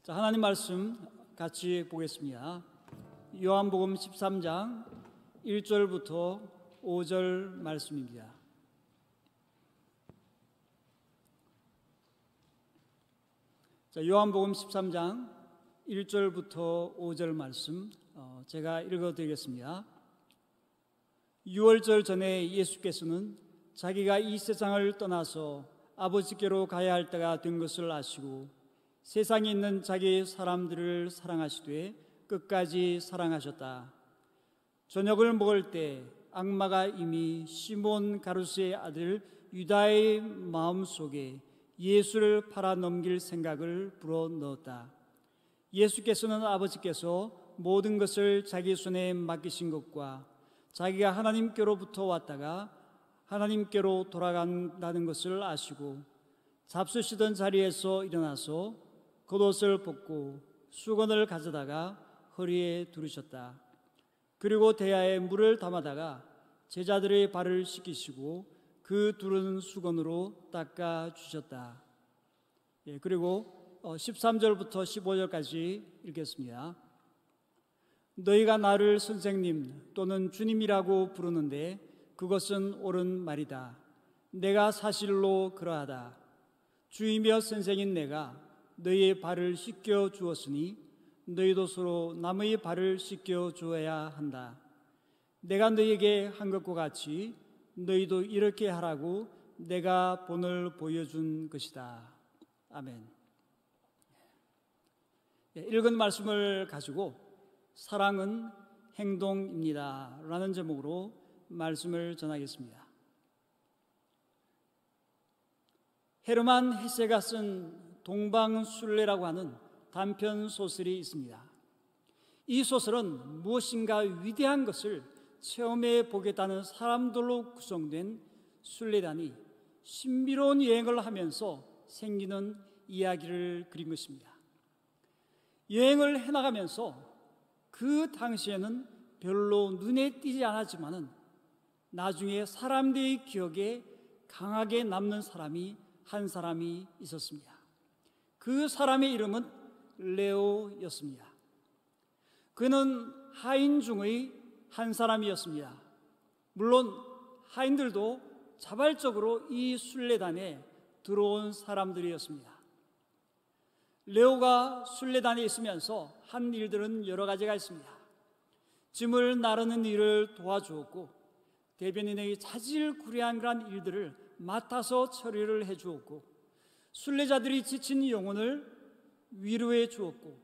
자, 하나님 말씀 같이 보겠습니다. 요한복음 13장 1절부터 5절 말씀입니다. 자, 요한복음 13장 1절부터 5절 말씀 제가 읽어드리겠습니다. 6월절 전에 예수께서는 자기가 이 세상을 떠나서 아버지께로 가야 할 때가 된 것을 아시고 세상에 있는 자기 사람들을 사랑하시되 끝까지 사랑하셨다. 저녁을 먹을 때 악마가 이미 시몬 가루스의 아들 유다의 마음속에 예수를 팔아 넘길 생각을 불어넣었다. 예수께서는 아버지께서 모든 것을 자기 손에 맡기신 것과 자기가 하나님께로부터 왔다가 하나님께로 돌아간다는 것을 아시고 잡수시던 자리에서 일어나서 겉옷을 벗고 수건을 가져다가 허리에 두르셨다. 그리고 대야에 물을 담아다가 제자들의 발을 씻기시고 그 두른 수건으로 닦아 주셨다. 그리고 13절부터 15절까지 읽겠습니다. 너희가 나를 선생님 또는 주님이라고 부르는데 그것은 옳은 말이다. 내가 사실로 그러하다. 주이며 선생인 내가 너희의 발을 씻겨 주었으니 너희도 서로 남의 발을 씻겨 주어야 한다. 내가 너희에게 한 것과 같이 너희도 이렇게 하라고 내가 본을 보여준 것이다. 아멘. 읽은 말씀을 가지고 사랑은 행동입니다 라는 제목으로 말씀을 전하겠습니다. 헤르만 헤세가 쓴 동방술래라고 하는 단편 소설이 있습니다. 이 소설은 무엇인가 위대한 것을 체험해 보겠다는 사람들로 구성된 순례단이 신비로운 여행을 하면서 생기는 이야기를 그린 것입니다. 여행을 해나가면서 그 당시에는 별로 눈에 띄지 않았지만은 나중에 사람들의 기억에 강하게 남는 사람이 한 사람이 있었습니다. 그 사람의 이름은 레오였습니다. 그는 하인 중의 한 사람이었습니다. 물론 하인들도 자발적으로 이 순례단에 들어온 사람들이었습니다. 레오가 순례단에 있으면서 한 일들은 여러 가지가 있습니다. 짐을 나르는 일을 도와주었고 대변인의 자질구레한 그런 일들을 맡아서 처리를 해주었고 순례자들이 지친 영혼을 위로해 주었고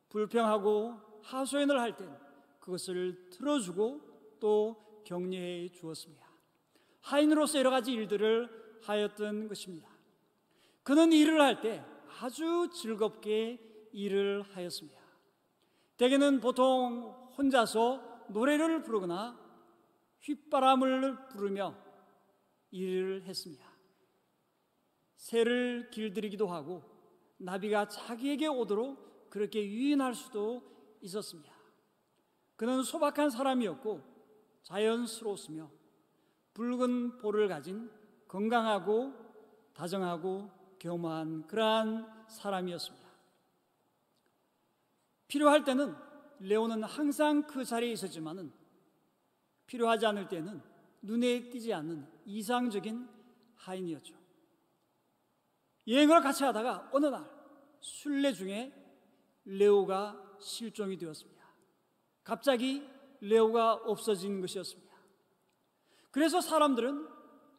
불평하고 하소연을 할 땐 그것을 들어주고 또 격려해 주었습니다. 하인으로서 여러 가지 일들을 하였던 것입니다. 그는 일을 할 때 아주 즐겁게 일을 하였습니다. 대개는 보통 혼자서 노래를 부르거나 휘바람을 부르며 일을 했습니다. 새를 길들이기도 하고 나비가 자기에게 오도록 그렇게 유인할 수도 있었습니다. 그는 소박한 사람이었고 자연스러웠으며 붉은 볼을 가진 건강하고 다정하고 겸허한 그러한 사람이었습니다. 필요할 때는 레오는 항상 그 자리에 있었지만은 필요하지 않을 때는 눈에 띄지 않는 이상적인 하인이었죠. 여행을 같이 하다가 어느 날 순례 중에 레오가 실종이 되었습니다. 갑자기 레오가 없어진 것이었습니다. 그래서 사람들은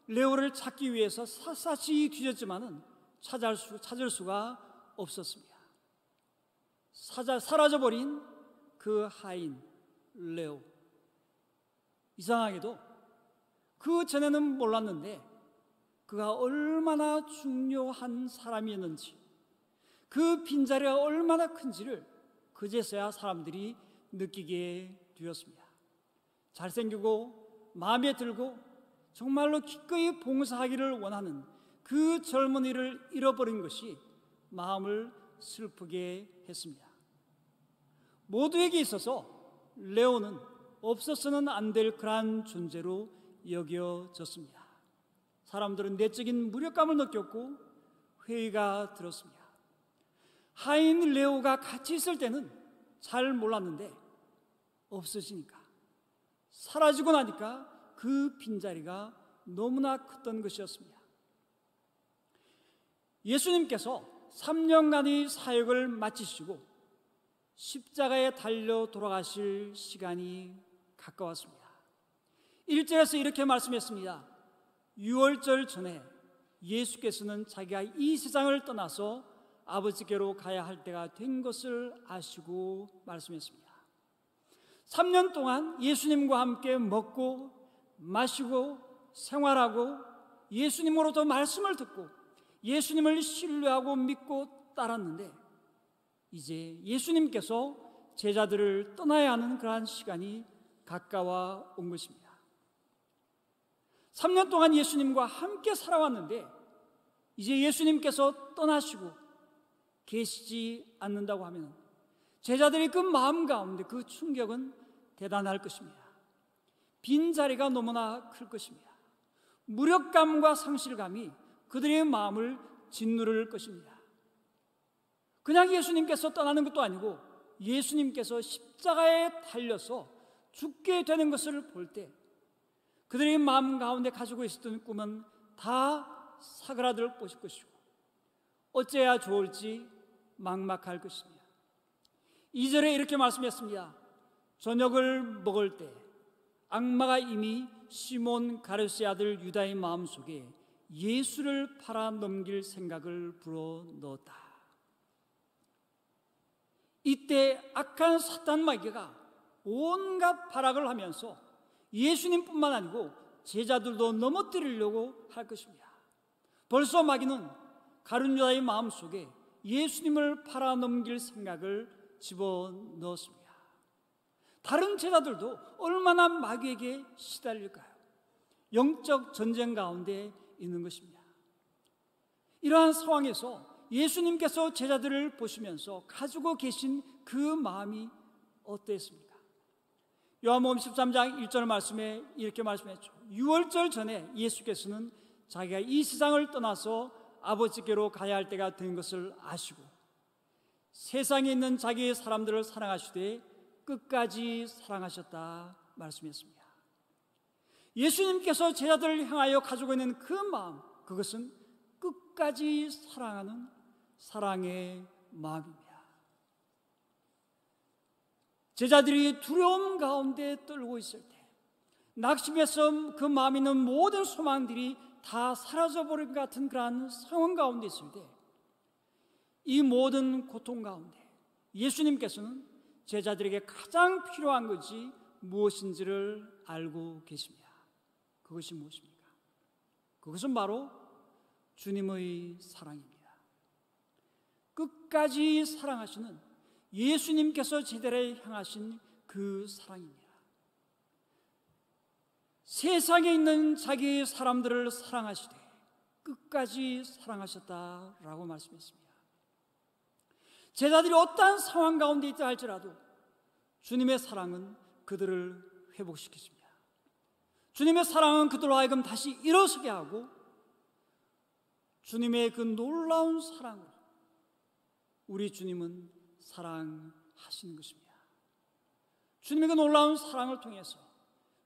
레오를 찾기 위해서 샅샅이 뒤졌지만은 찾을 수가 없었습니다. 사라져버린 그 하인 레오. 이상하게도 그 전에는 몰랐는데 그가 얼마나 중요한 사람이었는지 그 빈자리가 얼마나 큰지를 그제서야 사람들이 느끼게 되었습니다. 잘생기고 마음에 들고 정말로 기꺼이 봉사하기를 원하는 그 젊은이를 잃어버린 것이 마음을 슬프게 했습니다. 모두에게 있어서 레오는 없어서는 안 될 그러한 존재로 여겨졌습니다. 사람들은 내적인 무력감을 느꼈고 회의가 들었습니다. 하인 레오가 같이 있을 때는 잘 몰랐는데 없어지니까, 사라지고 나니까 그 빈자리가 너무나 컸던 것이었습니다. 예수님께서 3년간의 사역을 마치시고 십자가에 달려 돌아가실 시간이 가까웠습니다. 1절에서 이렇게 말씀했습니다. 유월절 전에 예수께서는 자기가 이 세상을 떠나서 아버지께로 가야 할 때가 된 것을 아시고 말씀했습니다. 3년 동안 예수님과 함께 먹고 마시고 생활하고 예수님으로부터 말씀을 듣고 예수님을 신뢰하고 믿고 따랐는데, 이제 예수님께서 제자들을 떠나야 하는 그러한 시간이 가까워 온 것입니다. 3년 동안 예수님과 함께 살아왔는데 이제 예수님께서 떠나시고 계시지 않는다고 하면 제자들의 그 마음 가운데 그 충격은 대단할 것입니다. 빈자리가 너무나 클 것입니다. 무력감과 상실감이 그들의 마음을 짓누를 것입니다. 그냥 예수님께서 떠나는 것도 아니고 예수님께서 십자가에 달려서 죽게 되는 것을 볼 때 그들의 마음 가운데 가지고 있었던 꿈은 다 사그라들 것이고 어째야 좋을지 막막할 것입니다. 2절에 이렇게 말씀했습니다. 저녁을 먹을 때 악마가 이미 시몬 가르스의 아들 유다의 마음속에 예수를 팔아 넘길 생각을 불어넣었다. 이때 악한 사탄 마귀가 온갖 발악을 하면서 예수님뿐만 아니고 제자들도 넘어뜨리려고 할 것입니다. 벌써 마귀는 가룟 유다의 마음속에 예수님을 팔아 넘길 생각을 집어넣었습니다. 다른 제자들도 얼마나 마귀에게 시달릴까요? 영적 전쟁 가운데 있는 것입니다. 이러한 상황에서 예수님께서 제자들을 보시면서 가지고 계신 그 마음이 어땠습니까? 요한복음 13장 1절 말씀에 이렇게 말씀했죠. 유월절 전에 예수께서는 자기가 이 세상을 떠나서 아버지께로 가야 할 때가 된 것을 아시고 세상에 있는 자기의 사람들을 사랑하시되 끝까지 사랑하셨다 말씀했습니다. 예수님께서 제자들을 향하여 가지고 있는 그 마음, 그것은 끝까지 사랑하는 사랑의 마음입니다. 제자들이 두려움 가운데 떨고 있을 때, 낙심해서 그 마음에 있는 모든 소망들이 다 사라져버린 것 같은 그러한 상황 가운데 있을 때, 이 모든 고통 가운데 예수님께서는 제자들에게 가장 필요한 것이 무엇인지를 알고 계십니다. 그것이 무엇입니까? 그것은 바로 주님의 사랑입니다. 끝까지 사랑하시는 예수님께서 제자들을 향하신 그 사랑입니다. 세상에 있는 자기의 사람들을 사랑하시되 끝까지 사랑하셨다라고 말씀했습니다. 제자들이 어떠한 상황 가운데 있다 할지라도 주님의 사랑은 그들을 회복시키십니다. 주님의 사랑은 그들로 하여금 다시 일어서게 하고 주님의 그 놀라운 사랑을 우리 주님은 사랑하시는 것입니다. 주님의 그 놀라운 사랑을 통해서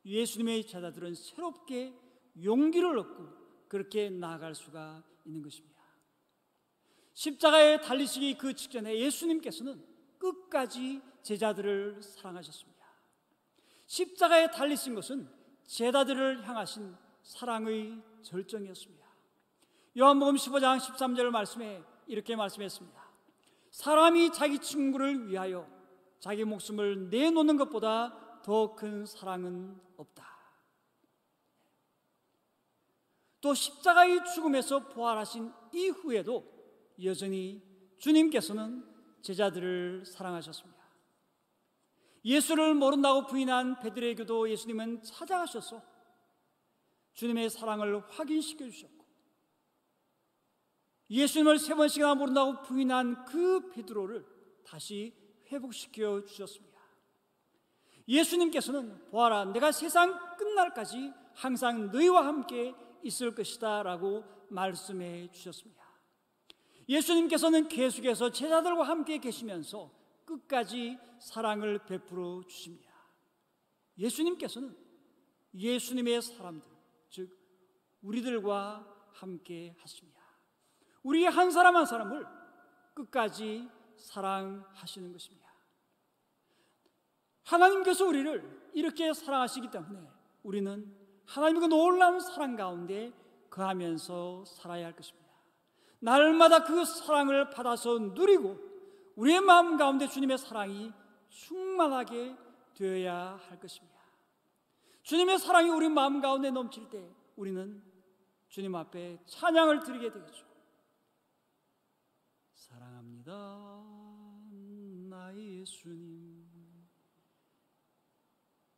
예수님의 제자들은 새롭게 용기를 얻고 그렇게 나아갈 수가 있는 것입니다. 십자가에 달리시기 그 직전에 예수님께서는 끝까지 제자들을 사랑하셨습니다. 십자가에 달리신 것은 제자들을 향하신 사랑의 절정이었습니다. 요한복음 15장 13절 말씀에 이렇게 말씀했습니다. 사람이 자기 친구를 위하여 자기 목숨을 내놓는 것보다 더 큰 사랑은 없다. 또 십자가의 죽음에서 부활하신 이후에도 여전히 주님께서는 제자들을 사랑하셨습니다. 예수를 모른다고 부인한 베드로에게도 예수님은 찾아가셔서 주님의 사랑을 확인시켜 주셨고, 예수님을 3번씩이나 모른다고 부인한 그 베드로를 다시 회복시켜 주셨습니다. 예수님께서는 보아라, 내가 세상 끝날까지 항상 너희와 함께 있을 것이다 라고 말씀해 주셨습니다. 예수님께서는 계속해서 제자들과 함께 계시면서 끝까지 사랑을 베풀어 주십니다. 예수님께서는 예수님의 사람들, 즉 우리들과 함께 하십니다. 우리 한 사람 한 사람을 끝까지 사랑하시는 것입니다. 하나님께서 우리를 이렇게 사랑하시기 때문에 우리는 하나님의 그 놀라운 사랑 가운데 거하면서 살아야 할 것입니다. 날마다 그 사랑을 받아서 누리고 우리의 마음 가운데 주님의 사랑이 충만하게 되어야 할 것입니다. 주님의 사랑이 우리 마음 가운데 넘칠 때 우리는 주님 앞에 찬양을 드리게 되겠죠. 사랑합니다 나의 예수님,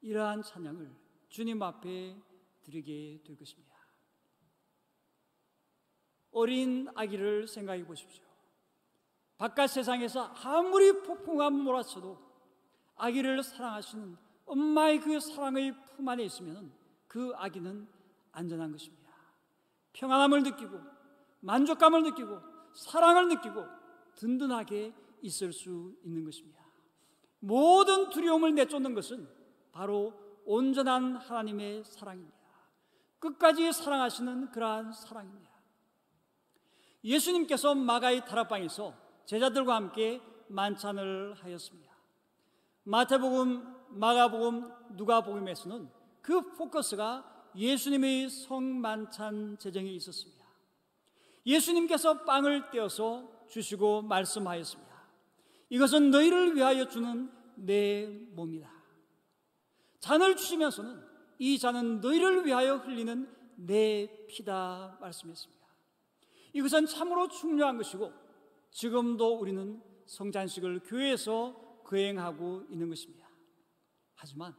이러한 찬양을 주님 앞에 드리게 될 것입니다. 어린 아기를 생각해 보십시오. 바깥 세상에서 아무리 폭풍함 몰아쳐도 아기를 사랑하시는 엄마의 그 사랑의 품 안에 있으면 그 아기는 안전한 것입니다. 평안함을 느끼고 만족감을 느끼고 사랑을 느끼고 든든하게 있을 수 있는 것입니다. 모든 두려움을 내쫓는 것은 바로 온전한 하나님의 사랑입니다. 끝까지 사랑하시는 그러한 사랑입니다. 예수님께서 마가의 다락방에서 제자들과 함께 만찬을 하였습니다. 마태복음, 마가복음, 누가복음에서는 그 포커스가 예수님의 성만찬 제정에 있었습니다. 예수님께서 빵을 떼어서 주시고 말씀하였습니다. 이것은 너희를 위하여 주는 내 몸이다. 잔을 주시면서는 이 잔은 너희를 위하여 흘리는 내 피다 말씀했습니다. 이것은 참으로 중요한 것이고 지금도 우리는 성찬식을 교회에서 거행하고 있는 것입니다. 하지만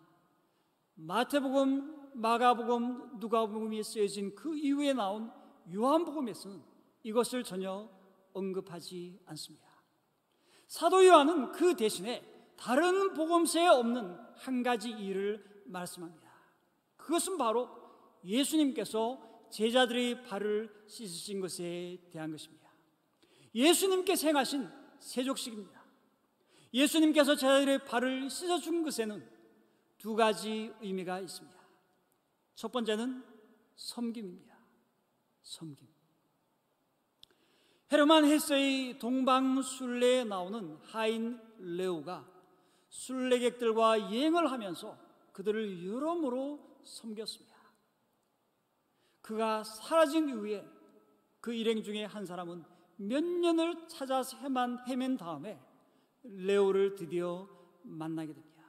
마태복음, 마가복음, 누가복음이 쓰여진 그 이후에 나온 요한복음에서는 이것을 전혀 언급하지 않습니다. 사도 요한은 그 대신에 다른 복음서에 없는 한 가지 일을 말씀합니다. 그것은 바로 예수님께서 제자들의 발을 씻으신 것에 대한 것입니다. 예수님께서 행하신 세족식입니다. 예수님께서 제자들의 발을 씻어준 것에는 두 가지 의미가 있습니다. 첫 번째는 섬김입니다. 섬김. 헤르만 헤세의 동방순례에 나오는 하인 레오가 순례객들과 여행을 하면서 그들을 여러모로 섬겼습니다. 그가 사라진 이후에 그 일행 중에 한 사람은 몇 년을 찾아서 헤맨 다음에 레오를 드디어 만나게 됩니다.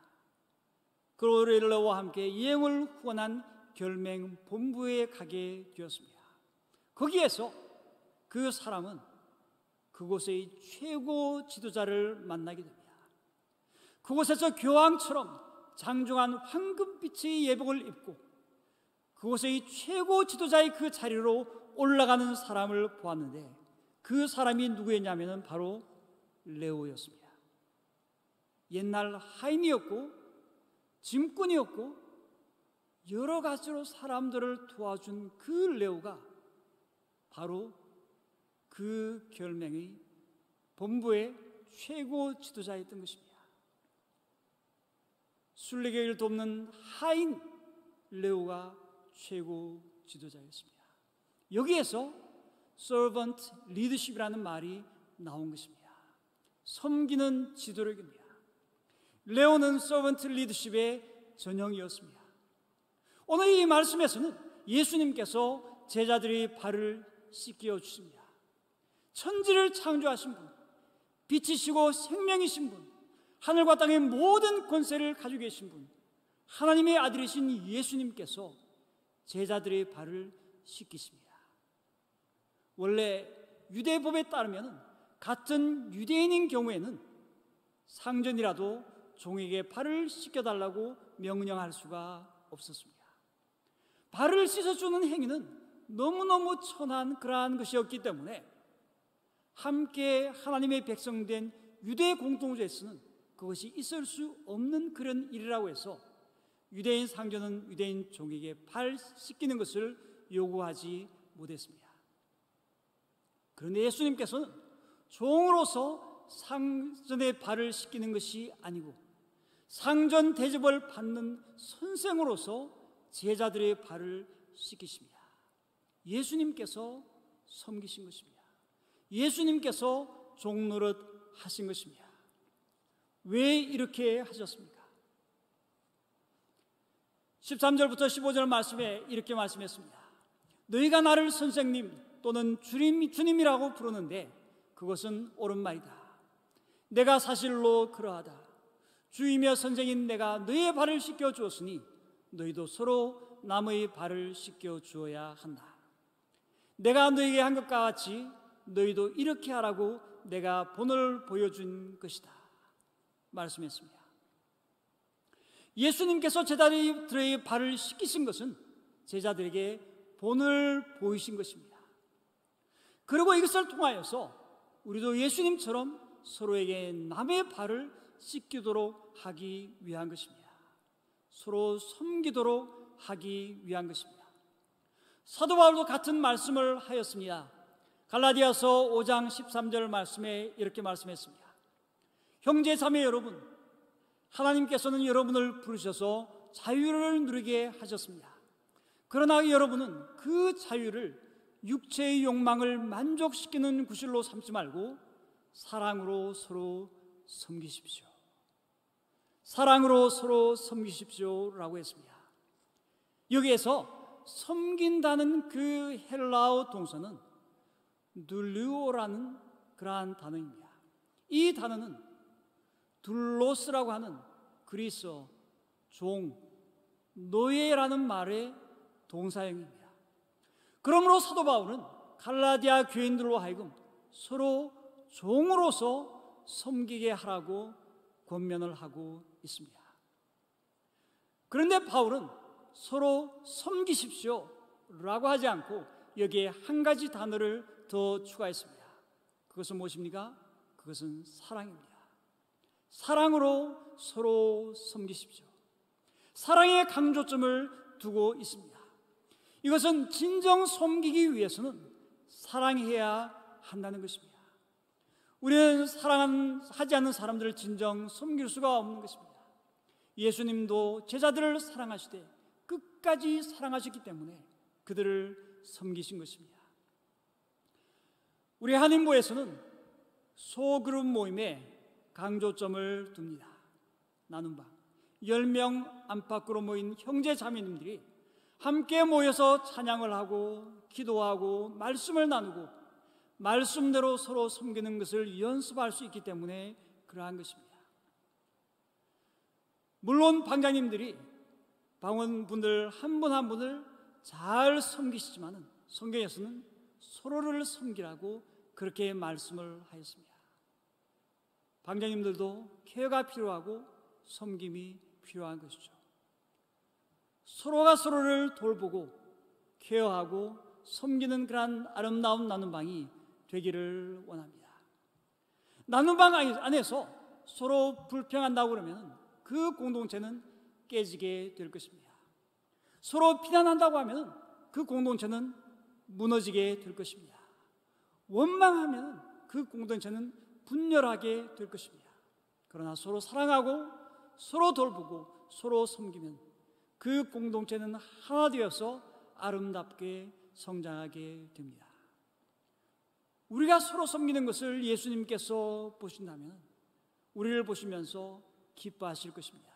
그로 레오와 함께 여행을 후원한 결맹 본부에 가게 되었습니다. 거기에서 그 사람은 그곳의 최고 지도자를 만나게 됩니다. 그곳에서 교황처럼 장중한 황금빛의 예복을 입고 그곳의 최고 지도자의 그 자리로 올라가는 사람을 보았는데 그 사람이 누구였냐면 바로 레오였습니다. 옛날 하인이었고 짐꾼이었고 여러 가지로 사람들을 도와준 그 레오가 바로 그 결맹의 본부의 최고 지도자였던 것입니다. 순례객을 돕는 하인 레오가 최고 지도자였습니다. 여기에서 servant leadership이라는 말이 나온 것입니다. 섬기는 지도력입니다. 레오는 servant leadership의 전형이었습니다. 오늘 이 말씀에서는 예수님께서 제자들의 발을 씻겨 주십니다. 천지를 창조하신 분, 빛이시고 생명이신 분, 하늘과 땅의 모든 권세를 가지고 계신 분, 하나님의 아들이신 예수님께서 제자들의 발을 씻기십니다. 원래 유대법에 따르면 같은 유대인인 경우에는 상전이라도 종에게 발을 씻겨달라고 명령할 수가 없었습니다. 발을 씻어주는 행위는 너무너무 천한 그러한 것이었기 때문에 함께 하나님의 백성된 유대 공동체에서는 그것이 있을 수 없는 그런 일이라고 해서 유대인 상전은 유대인 종에게 발 씻기는 것을 요구하지 못했습니다. 그런데 예수님께서는 종으로서 상전의 발을 씻기는 것이 아니고 상전 대접을 받는 선생으로서 제자들의 발을 씻기십니다. 예수님께서 섬기신 것입니다. 예수님께서 종노릇 하신 것입니다. 왜 이렇게 하셨습니까? 13절부터 15절 말씀에 이렇게 말씀했습니다. 너희가 나를 선생님 또는 주님이라고 부르는데 그것은 옳은 말이다. 내가 사실로 그러하다. 주이며 선생인 내가 너희의 발을 씻겨 주었으니 너희도 서로 남의 발을 씻겨 주어야 한다. 내가 너희에게 한 것과 같이 너희도 이렇게 하라고 내가 본을 보여준 것이다 말씀했습니다. 예수님께서 제자들의 발을 씻기신 것은 제자들에게 본을 보이신 것입니다. 그리고 이것을 통하여서 우리도 예수님처럼 서로에게 남의 발을 씻기도록 하기 위한 것입니다. 서로 섬기도록 하기 위한 것입니다. 사도 바울도 같은 말씀을 하였습니다. 갈라디아서 5장 13절 말씀에 이렇게 말씀했습니다. 형제 자매 여러분, 하나님께서는 여러분을 부르셔서 자유를 누리게 하셨습니다. 그러나 여러분은 그 자유를 육체의 욕망을 만족시키는 구실로 삼지 말고 사랑으로 서로 섬기십시오. 사랑으로 서로 섬기십시오라고 했습니다. 여기에서 섬긴다는 그 헬라어 동사는 둘루오라는 그러한 단어입니다. 이 단어는 둘로스라고 하는 그리스어, 종, 노예라는 말의 동사형입니다. 그러므로 사도 바울은 갈라디아 교인들로 하여금 서로 종으로서 섬기게 하라고 권면을 하고 있습니다. 그런데 바울은 서로 섬기십시오 라고 하지 않고 여기에 한 가지 단어를 더 추가했습니다. 그것은 무엇입니까? 그것은 사랑입니다. 사랑으로 서로 섬기십시오. 사랑의 강조점을 두고 있습니다. 이것은 진정 섬기기 위해서는 사랑해야 한다는 것입니다. 우리는 사랑하지 않는 사람들을 진정 섬길 수가 없는 것입니다. 예수님도 제자들을 사랑하시되 끝까지 사랑하셨기 때문에 그들을 섬기신 것입니다. 우리 한인부에서는 소그룹 모임에 강조점을 둡니다. 나눔 방 10명 안팎으로 모인 형제 자매님들이 함께 모여서 찬양을 하고 기도하고 말씀을 나누고 말씀대로 서로 섬기는 것을 연습할 수 있기 때문에 그러한 것입니다. 물론 방장님들이 방원분들 한 분 한 분을 잘 섬기시지만 성경에서는 서로를 섬기라고 그렇게 말씀을 하였습니다. 방장님들도 케어가 필요하고 섬김이 필요한 것이죠. 서로가 서로를 돌보고 케어하고 섬기는 그런 아름다운 나눔방이 되기를 원합니다. 나눔방 안에서 서로 불평한다고 그러면 그 공동체는 깨지게 될 것입니다. 서로 비난한다고 하면 그 공동체는 무너지게 될 것입니다. 원망하면 그 공동체는 분열하게 될 것입니다. 그러나 서로 사랑하고 서로 돌보고 서로 섬기면 그 공동체는 하나 되어서 아름답게 성장하게 됩니다. 우리가 서로 섬기는 것을 예수님께서 보신다면 우리를 보시면서 기뻐하실 것입니다.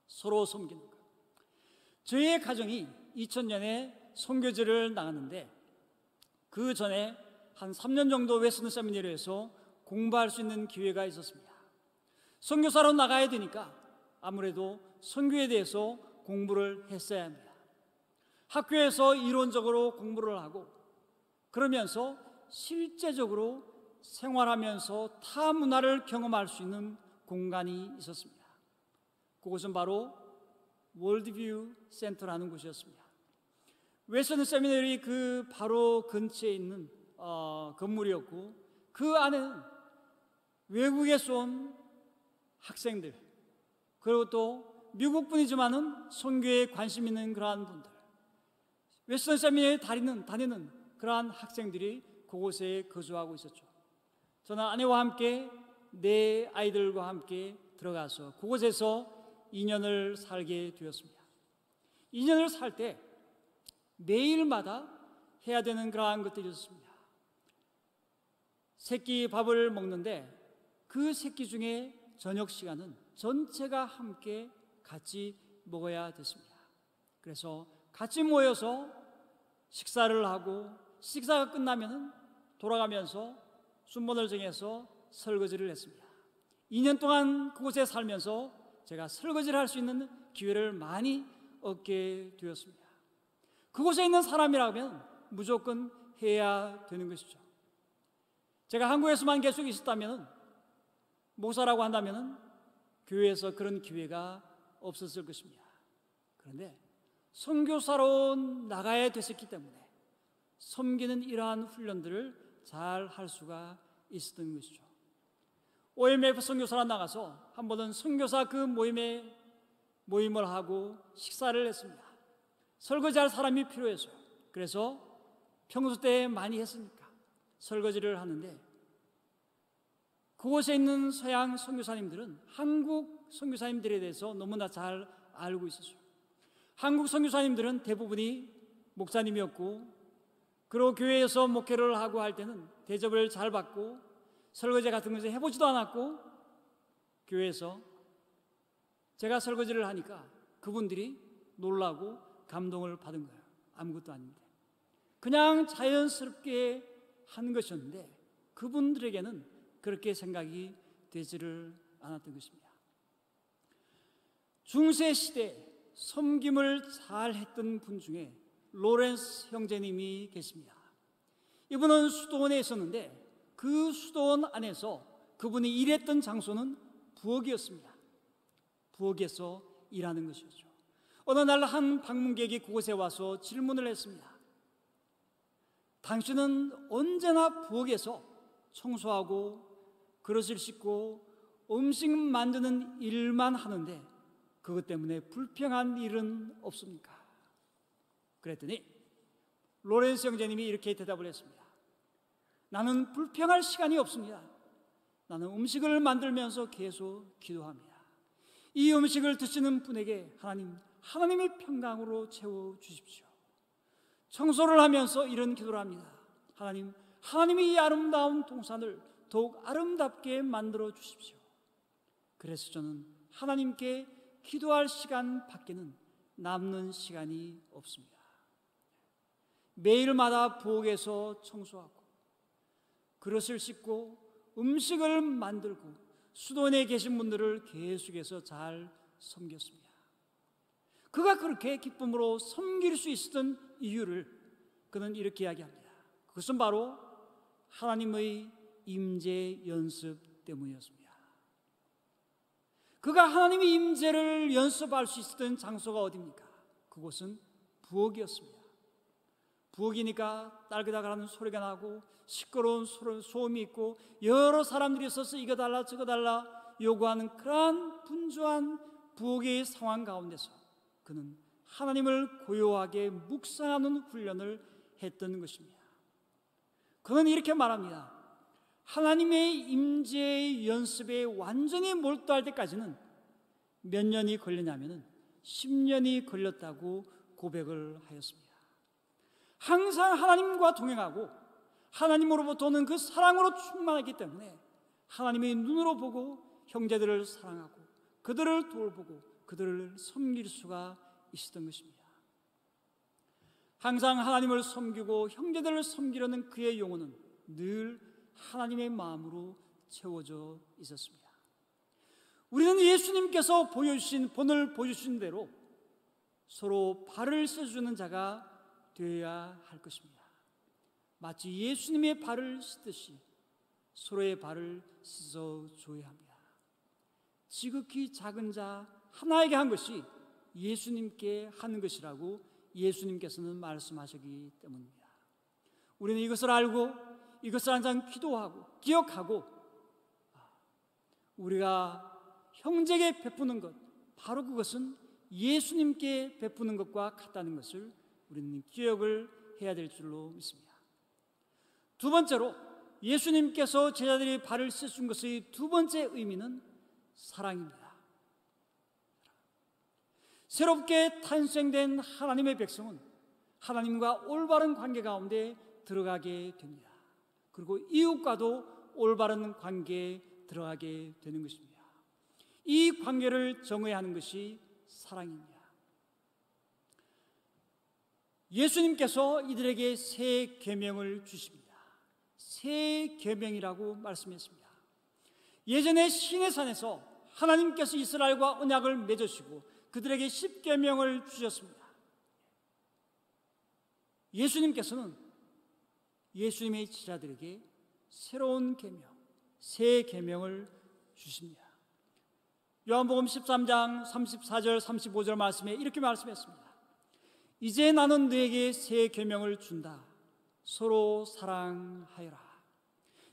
서로 섬기는 것. 저희 가정이 2000년에 선교지를 나갔는데 그 전에 한 3년 정도 웨스턴 세미나리에서 공부할 수 있는 기회가 있었습니다. 선교사로 나가야 되니까 아무래도 선교에 대해서 공부를 했어야 합니다. 학교에서 이론적으로 공부를 하고 그러면서 실제적으로 생활하면서 타 문화를 경험할 수 있는 공간이 있었습니다. 그곳은 바로 월드뷰 센터라는 곳이었습니다. 웨스턴 세미나리 그 바로 근처에 있는 건물이었고 그 안에는 외국에서 온 학생들 그리고 또 미국 분이지만은 선교에 관심 있는 그러한 분들 웨스턴 세미나리에 다니는 그러한 학생들이 그곳에 거주하고 있었죠. 저는 아내와 함께 내 아이들과 함께 들어가서 그곳에서 2년을 살게 되었습니다. 2년을 살 때 매일마다 해야 되는 그러한 것들이 있었습니다. 새끼 밥을 먹는데 그 새끼 중에 저녁 시간은 전체가 함께 같이 먹어야 됐습니다. 그래서 같이 모여서 식사를 하고 식사가 끝나면 돌아가면서 순번을 정해서 설거지를 했습니다. 2년 동안 그곳에 살면서 제가 설거지를 할 수 있는 기회를 많이 얻게 되었습니다. 그곳에 있는 사람이라면 무조건 해야 되는 것이죠. 제가 한국에서만 계속 있었다면, 목사라고 한다면 교회에서 그런 기회가 없었을 것입니다. 그런데 선교사로 나가야 됐었기 때문에 섬기는 이러한 훈련들을 잘 할 수가 있었던 것이죠. OMF 선교사로 나가서 한 번은 선교사 그 모임을 하고 식사를 했습니다. 설거지할 사람이 필요해서, 그래서 평소 때 많이 했으니까 설거지를 하는데, 그곳에 있는 서양 선교사님들은 한국 선교사님들에 대해서 너무나 잘 알고 있었어요. 한국 선교사님들은 대부분이 목사님이었고, 그리고 교회에서 목회를 하고 할 때는 대접을 잘 받고 설거지 같은 것을 해보지도 않았고, 교회에서 제가 설거지를 하니까 그분들이 놀라고 감동을 받은 거예요. 아무것도 아닌데 그냥 자연스럽게 하는 것이었는데 그분들에게는 그렇게 생각이 되지를 않았던 것입니다. 중세 시대 섬김을 잘 했던 분 중에 로렌스 형제님이 계십니다. 이분은 수도원에 있었는데 그 수도원 안에서 그분이 일했던 장소는 부엌이었습니다. 부엌에서 일하는 것이었죠. 어느 날 한 방문객이 그곳에 와서 질문을 했습니다. 당신은 언제나 부엌에서 청소하고 그릇을 씻고 음식 만드는 일만 하는데 그것 때문에 불평한 일은 없습니까? 그랬더니 로렌스 형제님이 이렇게 대답을 했습니다. 나는 불평할 시간이 없습니다. 나는 음식을 만들면서 계속 기도합니다. 이 음식을 드시는 분에게 하나님이 평강으로 채워주십시오. 청소를 하면서 이런 기도를 합니다. 하나님이 이 아름다운 동산을 더욱 아름답게 만들어 주십시오. 그래서 저는 하나님께 기도할 시간 밖에는 남는 시간이 없습니다. 매일마다 부엌에서 청소하고 그릇을 씻고 음식을 만들고 수도원에 계신 분들을 계속해서 잘 섬겼습니다. 그가 그렇게 기쁨으로 섬길 수 있었던 이유를 그는 이렇게 이야기합니다. 그것은 바로 하나님의 임재 연습 때문이었습니다. 그가 하나님의 임재를 연습할 수 있었던 장소가 어디입니까? 그곳은 부엌이었습니다. 부엌이니까 딸그닥하는 소리가 나고 시끄러운 소음이 있고 여러 사람들이 있어서 이거 달라 저거 달라 요구하는 그러한 분주한 부엌의 상황 가운데서 그는 하나님을 고요하게 묵상하는 훈련을 했던 것입니다. 그는 이렇게 말합니다. 하나님의 임재의 연습에 완전히 몰두할 때까지는 몇 년이 걸리냐면 10년이 걸렸다고 고백을 하였습니다. 항상 하나님과 동행하고 하나님으로부터 오는 그 사랑으로 충만하기 때문에 하나님의 눈으로 보고 형제들을 사랑하고 그들을 돌보고 그들을 섬길 수가 있었던 것입니다. 항상 하나님을 섬기고 형제들을 섬기려는 그의 영혼은 늘 하나님의 마음으로 채워져 있었습니다. 우리는 예수님께서 본을 보여주신 대로 서로 발을 씻어주는 자가 되어야 할 것입니다. 마치 예수님의 발을 씻듯이 서로의 발을 씻어줘야 합니다. 지극히 작은 자 하나에게 한 것이 예수님께 하는 것이라고 예수님께서는 말씀하셨기 때문입니다. 우리는 이것을 알고 이것을 항상 기도하고 기억하고 우리가 형제에게 베푸는 것, 바로 그것은 예수님께 베푸는 것과 같다는 것을 우리는 기억을 해야 될 줄로 믿습니다. 두 번째로 예수님께서 제자들이 발을 씻은 것의 두 번째 의미는 사랑입니다. 새롭게 탄생된 하나님의 백성은 하나님과 올바른 관계 가운데 들어가게 됩니다. 그리고 이웃과도 올바른 관계에 들어가게 되는 것입니다. 이 관계를 정의하는 것이 사랑입니다. 예수님께서 이들에게 새 계명을 주십니다. 새 계명이라고 말씀했습니다. 예전에 시내산에서 하나님께서 이스라엘과 언약을 맺으시고 그들에게 십계명을 주셨습니다. 예수님께서는 예수님의 제자들에게 새로운 계명, 새 계명을 주십니다. 요한복음 13장 34절 35절 말씀에 이렇게 말씀했습니다. 이제 나는 너에게 새 계명을 준다. 서로 사랑하여라.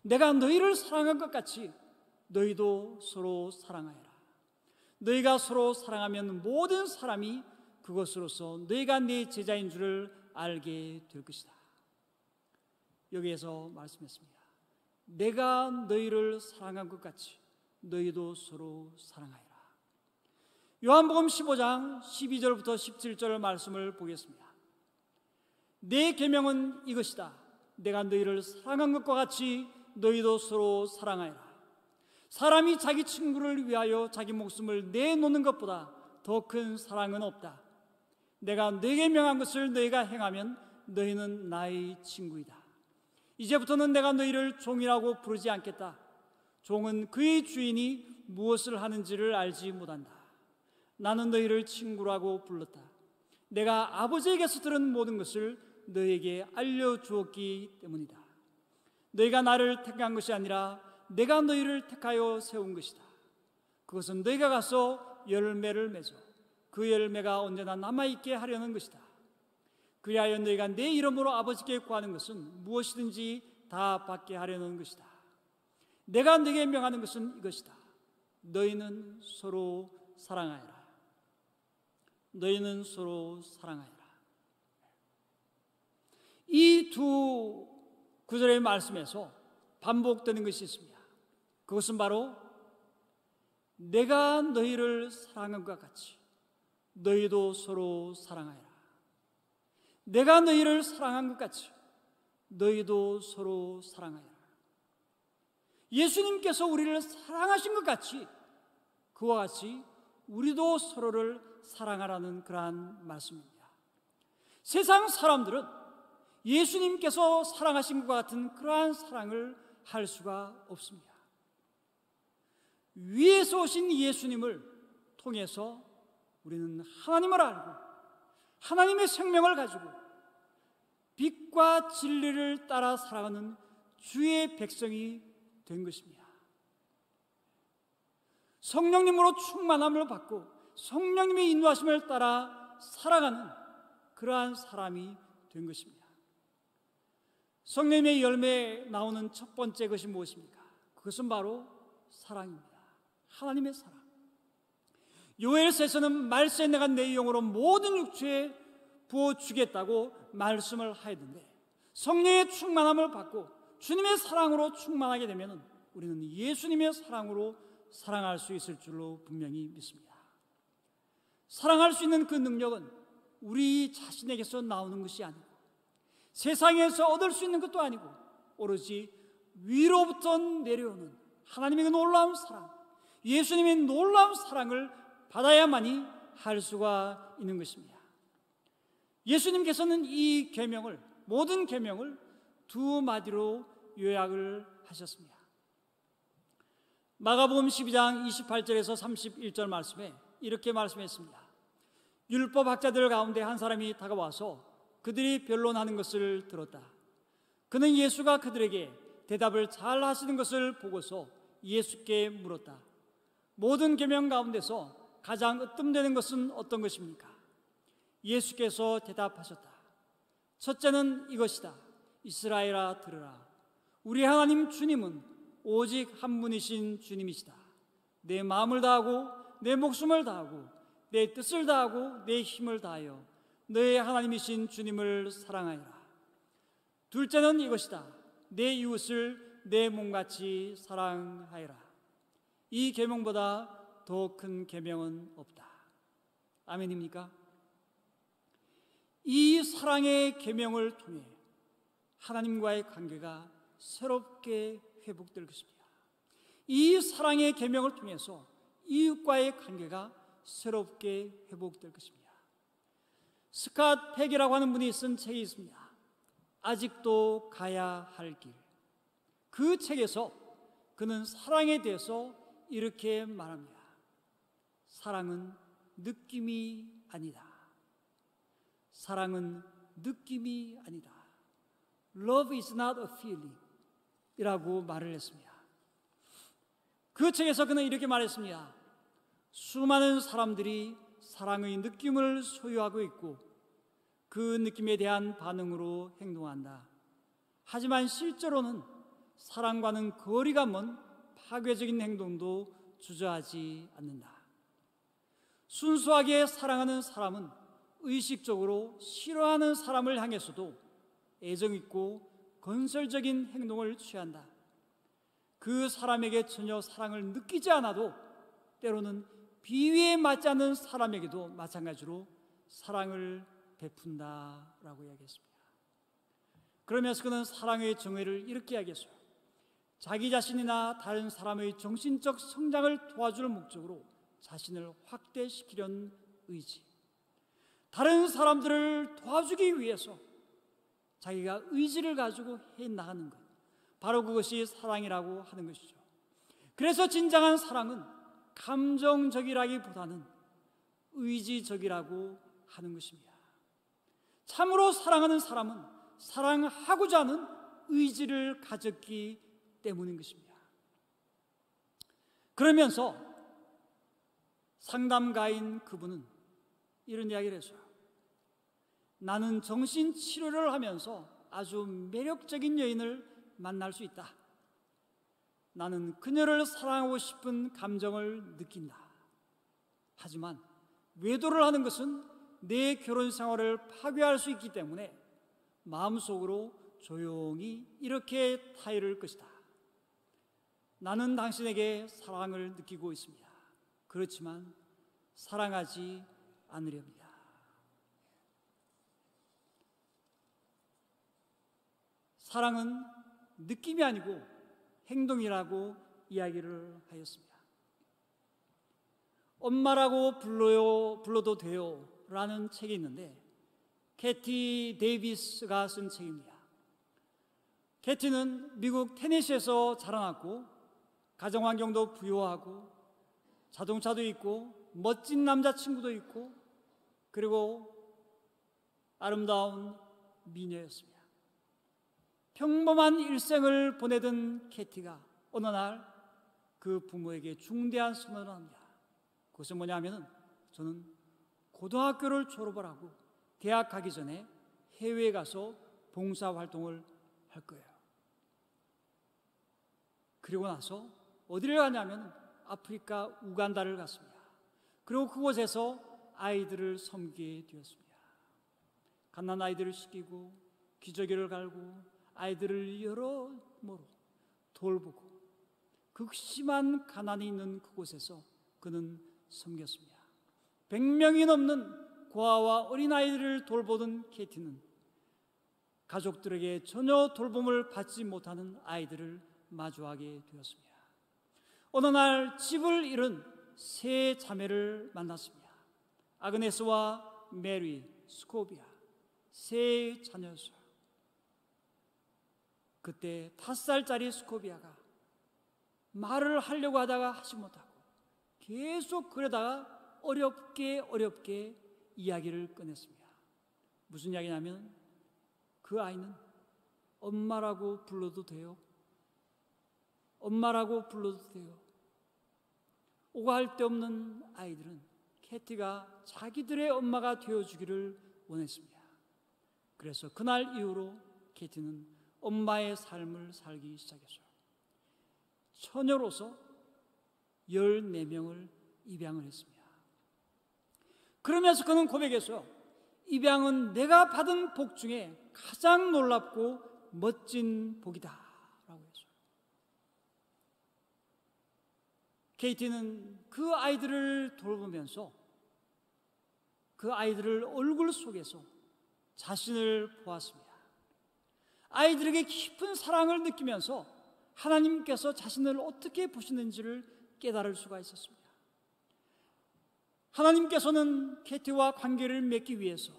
내가 너희를 사랑한 것 같이 너희도 서로 사랑하여라. 너희가 서로 사랑하면 모든 사람이 그것으로서 너희가 내 제자인 줄을 알게 될 것이다. 여기에서 말씀했습니다. 내가 너희를 사랑한 것 같이 너희도 서로 사랑하여라. 요한복음 15장 12절부터 17절 말씀을 보겠습니다. 내 계명은 이것이다. 내가 너희를 사랑한 것과 같이 너희도 서로 사랑하여라. 사람이 자기 친구를 위하여 자기 목숨을 내놓는 것보다 더 큰 사랑은 없다. 내가 너에게 명한 것을 너희가 행하면 너희는 나의 친구이다. 이제부터는 내가 너희를 종이라고 부르지 않겠다. 종은 그의 주인이 무엇을 하는지를 알지 못한다. 나는 너희를 친구라고 불렀다. 내가 아버지에게서 들은 모든 것을 너희에게 알려주었기 때문이다. 너희가 나를 택한 것이 아니라 내가 너희를 택하여 세운 것이다. 그것은 너희가 가서 열매를 맺어 그 열매가 언제나 남아있게 하려는 것이다. 그리하여 너희가 내 이름으로 아버지께 구하는 것은 무엇이든지 다 받게 하려는 것이다. 내가 너희에게 명하는 것은 이것이다. 너희는 서로 사랑하여라. 너희는 서로 사랑하여라. 이 두 구절의 말씀에서 반복되는 것이 있습니다. 그것은 바로 내가 너희를 사랑한 것 같이 너희도 서로 사랑하여라. 내가 너희를 사랑한 것 같이 너희도 서로 사랑하여라. 예수님께서 우리를 사랑하신 것 같이 그와 같이 우리도 서로를 사랑하라는 그러한 말씀입니다. 세상 사람들은 예수님께서 사랑하신 것과 같은 그러한 사랑을 할 수가 없습니다. 위에서 오신 예수님을 통해서 우리는 하나님을 알고 하나님의 생명을 가지고 빛과 진리를 따라 살아가는 주의 백성이 된 것입니다. 성령님으로 충만함을 받고 성령님의 인도하심을 따라 살아가는 그러한 사람이 된 것입니다. 성령님의 열매에 나오는 첫 번째 것이 무엇입니까? 그것은 바로 사랑입니다. 하나님의 사랑. 요엘서에서는 말세에 내가 내 영으로 모든 육체에 부어주겠다고 말씀을 하였는데 성령의 충만함을 받고 주님의 사랑으로 충만하게 되면 우리는 예수님의 사랑으로 사랑할 수 있을 줄로 분명히 믿습니다. 사랑할 수 있는 그 능력은 우리 자신에게서 나오는 것이 아니고 세상에서 얻을 수 있는 것도 아니고 오로지 위로부터 내려오는 하나님의 놀라운 사랑, 예수님의 놀라운 사랑을 받아야만이 할 수가 있는 것입니다. 예수님께서는 이 계명을, 모든 계명을 두 마디로 요약을 하셨습니다. 마가복음 12장 28절에서 31절 말씀에 이렇게 말씀했습니다. 율법학자들 가운데 한 사람이 다가와서 그들이 변론하는 것을 들었다. 그는 예수가 그들에게 대답을 잘 하시는 것을 보고서 예수께 물었다. 모든 계명 가운데서 가장 으뜸되는 것은 어떤 것입니까? 예수께서 대답하셨다. 첫째는 이것이다. 이스라엘아 들으라. 우리 하나님 주님은 오직 한 분이신 주님이시다. 내 마음을 다하고 내 목숨을 다하고 내 뜻을 다하고 내 힘을 다하여 너의 하나님이신 주님을 사랑하여라. 둘째는 이것이다. 내 이웃을 내 몸같이 사랑하여라. 이 계명보다 더 큰 계명은 없다. 아멘입니까? 이 사랑의 계명을 통해 하나님과의 관계가 새롭게 회복될 것입니다. 이 사랑의 계명을 통해서 이웃과의 관계가 새롭게 회복될 것입니다. 스캇 팩이라고 하는 분이 쓴 책이 있습니다. 아직도 가야 할 길. 그 책에서 그는 사랑에 대해서 이렇게 말합니다. 사랑은 느낌이 아니다. 사랑은 느낌이 아니다. Love is not a feeling 이라고 말을 했습니다. 그 책에서 그는 이렇게 말했습니다. 수많은 사람들이 사랑의 느낌을 소유하고 있고 그 느낌에 대한 반응으로 행동한다. 하지만 실제로는 사랑과는 거리가 먼 파괴적인 행동도 주저하지 않는다. 순수하게 사랑하는 사람은 의식적으로 싫어하는 사람을 향해서도 애정있고 건설적인 행동을 취한다. 그 사람에게 전혀 사랑을 느끼지 않아도 때로는 비위에 맞지 않는 사람에게도 마찬가지로 사랑을 베푼다라고 이야기했습니다. 그러면서 그는 사랑의 정의를 이렇게 이야기했어요. 자기 자신이나 다른 사람의 정신적 성장을 도와줄 목적으로 자신을 확대시키려는 의지, 다른 사람들을 도와주기 위해서 자기가 의지를 가지고 해나가는 것, 바로 그것이 사랑이라고 하는 것이죠. 그래서 진정한 사랑은 감정적이라기보다는 의지적이라고 하는 것입니다. 참으로 사랑하는 사람은 사랑하고자 하는 의지를 가졌기 때문인 것입니다. 그러면서 상담가인 그분은 이런 이야기를 했어요. 나는 정신치료를 하면서 아주 매력적인 여인을 만날 수 있다. 나는 그녀를 사랑하고 싶은 감정을 느낀다. 하지만 외도를 하는 것은 내 결혼 생활을 파괴할 수 있기 때문에 마음속으로 조용히 이렇게 타이를 것이다. 나는 당신에게 사랑을 느끼고 있습니다. 그렇지만 사랑하지 않으렵니다. 사랑은 느낌이 아니고 행동이라고 이야기를 하였습니다. 엄마라고 불러도 돼요 라는 책이 있는데 캐티 데이비스가 쓴 책입니다. 캐티는 미국 테네시에서 자라났고 가정환경도 부유하고 자동차도 있고 멋진 남자친구도 있고 그리고 아름다운 미녀였습니다. 평범한 일생을 보내던 캐티가 어느 날 그 부모에게 중대한 선언을 합니다. 그것은 뭐냐면 저는 고등학교를 졸업을 하고 대학 가기 전에 해외에 가서 봉사활동을 할 거예요. 그리고 나서 어디를 가냐면 아프리카 우간다를 갔습니다. 그리고 그곳에서 아이들을 섬기게 되었습니다. 갓난 아이들을 씻기고 기저귀를 갈고 아이들을 여러모로 돌보고 극심한 가난이 있는 그곳에서 그는 섬겼습니다. 100명이 넘는 고아와 어린아이들을 돌보던 캐티는 가족들에게 전혀 돌봄을 받지 못하는 아이들을 마주하게 되었습니다. 어느 날 집을 잃은 세 자매를 만났습니다. 아그네스와 메리, 스코비아, 세 자녀였어요. 그때 5살짜리 스코비아가 말을 하려고 하다가 하지 못하고 계속 그러다가 어렵게 이야기를 꺼냈습니다. 무슨 이야기냐면 그 아이는 엄마라고 불러도 돼요? 엄마라고 불러도 돼요? 오갈 데 없는 아이들은 캐티가 자기들의 엄마가 되어주기를 원했습니다. 그래서 그날 이후로 캐티는 엄마의 삶을 살기 시작했어요. 처녀로서 14명을 입양을 했습니다. 그러면서 그는 고백했어요. 입양은 내가 받은 복 중에 가장 놀랍고 멋진 복이다 라고 했어요. 케이티는 그 아이들을 돌보면서 그 아이들을 얼굴 속에서 자신을 보았습니다. 아이들에게 깊은 사랑을 느끼면서 하나님께서 자신을 어떻게 보시는지를 깨달을 수가 있었습니다. 하나님께서는 케이티와 관계를 맺기 위해서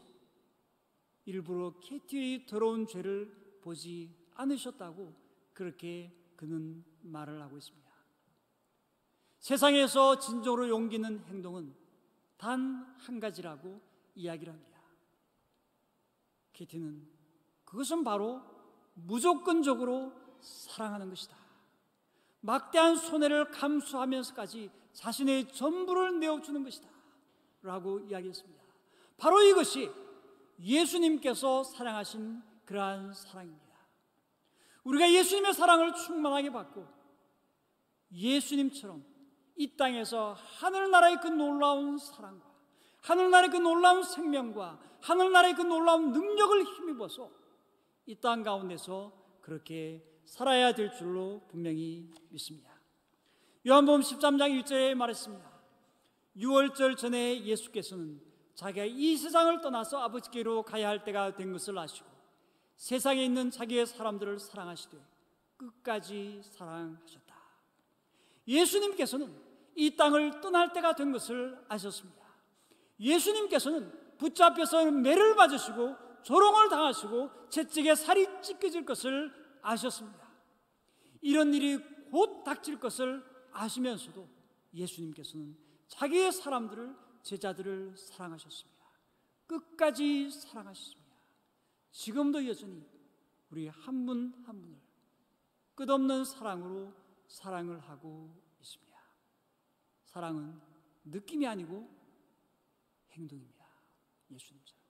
일부러 케이티의 더러운 죄를 보지 않으셨다고 그렇게 그는 말을 하고 있습니다. 세상에서 진정으로 용기 있는 행동은 단 한 가지라고 이야기를 합니다. 케이티는 그것은 바로 무조건적으로 사랑하는 것이다. 막대한 손해를 감수하면서까지 자신의 전부를 내어주는 것이다 라고 이야기했습니다. 바로 이것이 예수님께서 사랑하신 그러한 사랑입니다. 우리가 예수님의 사랑을 충만하게 받고 예수님처럼 이 땅에서 하늘나라의 그 놀라운 사랑과 하늘나라의 그 놀라운 생명과 하늘나라의 그 놀라운 능력을 힘입어서 이 땅 가운데서 그렇게 살아야 될 줄로 분명히 믿습니다. 요한복음 13장 1절에 말했습니다. 유월절 전에 예수께서는 자기가 이 세상을 떠나서 아버지께로 가야 할 때가 된 것을 아시고 세상에 있는 자기의 사람들을 사랑하시되 끝까지 사랑하셨다. 예수님께서는 이 땅을 떠날 때가 된 것을 아셨습니다. 예수님께서는 붙잡혀서 매를 맞으시고 조롱을 당하시고 채찍에 살이 찢겨질 것을 아셨습니다. 이런 일이 곧 닥칠 것을 아시면서도 예수님께서는 자기의 사람들을, 제자들을 사랑하셨습니다. 끝까지 사랑하셨습니다. 지금도 여전히 우리 한 분 한 분을 끝없는 사랑으로 사랑을 하고 있습니다. 사랑은 느낌이 아니고 행동입니다. 예수님처럼.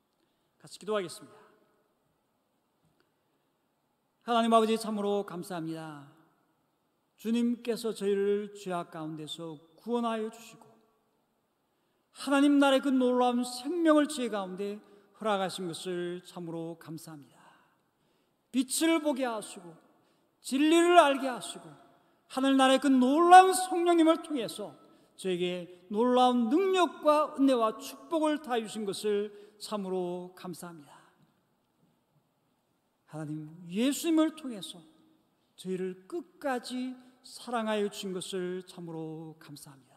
같이 기도하겠습니다. 하나님 아버지, 참으로 감사합니다. 주님께서 저희를 죄악 가운데서 구원하여 주시고 하나님 나라의 그 놀라운 생명을 저희 가운데 허락하신 것을 참으로 감사합니다. 빛을 보게 하시고 진리를 알게 하시고 하늘나라의 그 놀라운 성령님을 통해서 저에게 놀라운 능력과 은혜와 축복을 다 주신 것을 참으로 감사합니다. 하나님, 예수님을 통해서 저희를 끝까지 사랑하여 주신 것을 참으로 감사합니다.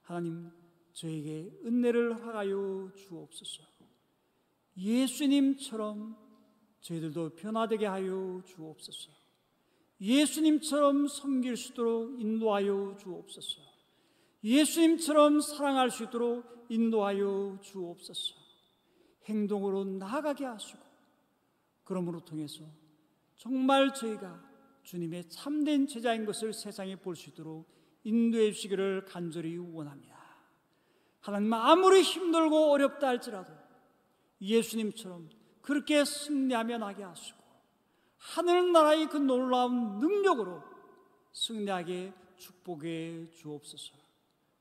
하나님, 저에게 은혜를 허락하여 주옵소서. 예수님처럼 저희들도 변화되게 하여 주옵소서. 예수님처럼 섬길 수 있도록 인도하여 주옵소서. 예수님처럼 사랑할 수 있도록 인도하여 주옵소서. 행동으로 나아가게 하시고 그러므로 통해서 정말 저희가 주님의 참된 제자인 것을 세상에 볼 수 있도록 인도해 주시기를 간절히 원합니다. 하나님, 아무리 힘들고 어렵다 할지라도 예수님처럼 그렇게 승리하며 나게 하시고 하늘나라의 그 놀라운 능력으로 승리하게 축복해 주옵소서.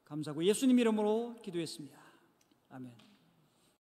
감사하고 예수님 이름으로 기도했습니다. 아멘.